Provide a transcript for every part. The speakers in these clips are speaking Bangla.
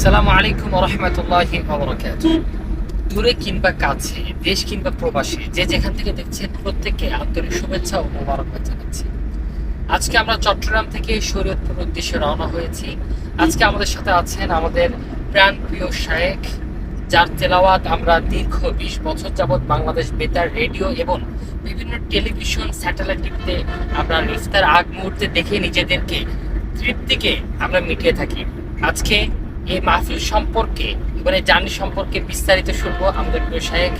আসসালামু আলাইকুম ওয়া রাহমাতুল্লাহি ওয়া বারাকাতুহু। দূরে কিংবা কাছে, দেশ কিংবা প্রবাসী, যে যেখান থেকে দেখছেন প্রত্যেককে আন্তরিক শুভেচ্ছা ও মোবারকবাদ জানাচ্ছি। আজকে আমরা চট্টগ্রাম থেকে শরীয়তপুর উদ্দেশ্যে রওনা হয়েছি। আজকে আমাদের সাথে আছেন আমাদের প্রাণপ্রিয় শায়েখ, যার তেলাওয়াত আমরা দীর্ঘ 20 বছর যাবৎ বাংলাদেশ বেতার রেডিও এবং বিভিন্ন টেলিভিশন স্যাটেলাইট টিভিতে আমরা ইফতার আগ মুহূর্তে দেখে নিজেদেরকে তৃপ্তিকে আমরা মিটিয়ে থাকি। আজকে এই মাহফিল সম্পর্কে এই জার্নি সম্পর্কে বিস্তারিত শুনবো আমাদের প্রিয় শায়েখ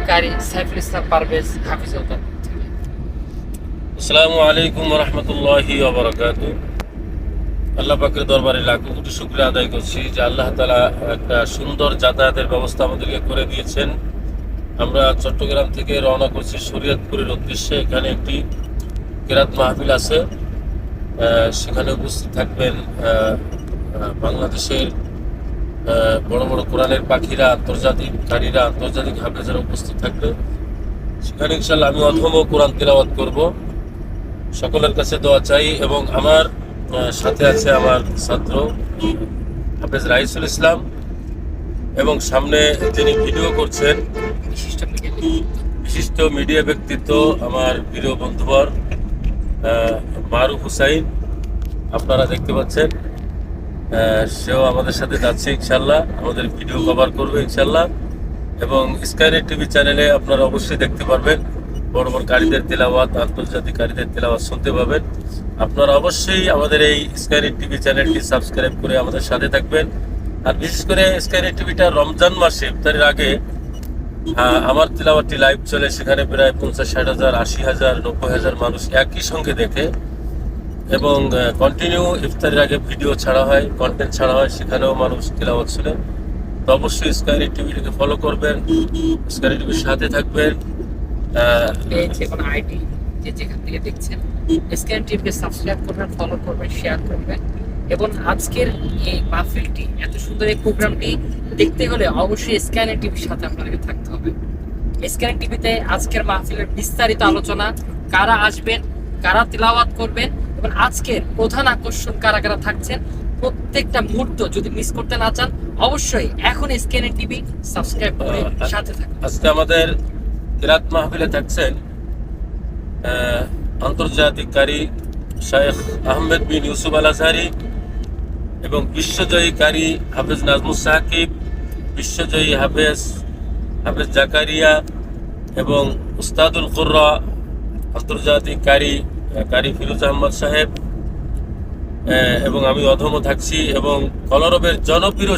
কারি সাইফুল ইসলাম পারভেজ হাফিজুল্লাহ। আসসালামু আলাইকুম ওয়া রাহমাতুল্লাহি ওয়া বারাকাতুহু। আল্লাহ পাকের দরবারে লাখো কোটি শুকরিয়া আদায় করছি যে আল্লাহ তাআলা একটা সুন্দর যাতায়াতের ব্যবস্থা আমাদেরকে করে দিয়েছেন। আমরা চট্টগ্রাম থেকে রওনা করছি শরীয়তপুরের উদ্দেশ্যে। এখানে একটি কেরাত মাহফিল আছে, সেখানে উপস্থিত থাকবেন বাংলাদেশের বড় বড় কোরআনের পাখিরা, আন্তর্জাতিক কারীরা, আন্তর্জাতিক হাফেজরা উপস্থিত থাকবে। সেখানে ইনশাআল্লাহ আমি অথম কোরআন তিলাওয়াত করব। সকলের কাছে দোয়া চাই এবং আমার সাথে আছে আমার ছাত্র হাফেজ রাইসুল ইসলাম এবং সামনে যিনি ভিডিও করছেন বিশিষ্ট মিডিয়া ব্যক্তিত্ব আমার প্রিয় বন্ধুবর মারুফ হুসাইন, আপনারা দেখতে পাচ্ছেন। সেও আমাদের সাথে যাচ্ছে ইনশাল্লাহ, আমাদের ভিডিও কভার করবে ইনশাল্লাহ। এবং স্কাইনেট টিভি চ্যানেলে আপনারা অবশ্যই দেখতে পারবেন বড় বড় কারীদের তেলাওয়াত, আন্তর্জাতিক কারীদের তেলাওয়াত শুনতে পাবেন। আপনারা অবশ্যই আমাদের এই স্কাইনেট টিভি চ্যানেলটি সাবস্ক্রাইব করে আমাদের সাথে থাকবেন। আর বিশেষ করে স্কাইনেট টিভিটা রমজান মাসে ইফতারের আগে আমার তেলাওয়াতটি লাইভ চলে, সেখানে প্রায় 50,000, 60,000, 80,000, 90,000 মানুষ একই সঙ্গে দেখে এবং কন্টিনিউ ইফতারের আগে ভিডিও ছাড়া হয়, কন্টেন্ট ছাড়া হয়, সেখানেও মানুষ তেলাওয়াত শুনে। তো অবশ্যই স্কাইনেট টিভিটিকে ফলো করবেন, স্কাইনেট টিভির সাথে থাকবেন। কোনো আইডি যে যেখান থেকে দেখছেন স্ক্যান টিভিকে সাবস্ক্রাইব করবেন, ফলো করবেন, শেয়ার করবেন। এবং আজকের এই মাহফিলটি, এত সুন্দর এই প্রোগ্রামটি দেখতে হলে অবশ্যই স্ক্যান টিভির সাথে আপনাদেরকে থাকতে হবে। স্ক্যান টিভিতে আজকের মাহফিলের বিস্তারিত আলোচনা, কারা আসবেন, কারা তিলাওয়াত করবেন এবং আজকের প্রধান আকর্ষণ কারা কারা থাকছেন, প্রত্যেকটা মুহূর্ত যদি মিস করতে না চান অবশ্যই এখন স্ক্যান টিভি সাবস্ক্রাইব করে সাথে থাকুন। আজকে আমাদের কেরাত মাহফিলে থাকছেন আন্তর্জাতিক কারী শায়েখ আহমেদ বিন ইউসুফ আল আজহারি এবং বিশ্বজয়ী কারী হাফেজ নাজমুস সাকিব, বিশ্বজয়ী হাফেজ জাকারিয়া এবং উস্তাদুল কুররা আন্তর্জাতিক কারী ফিরোজ আহমদ সাহেব এবং আমি অধম থাকছি এবং কলরবের জনপ্রিয়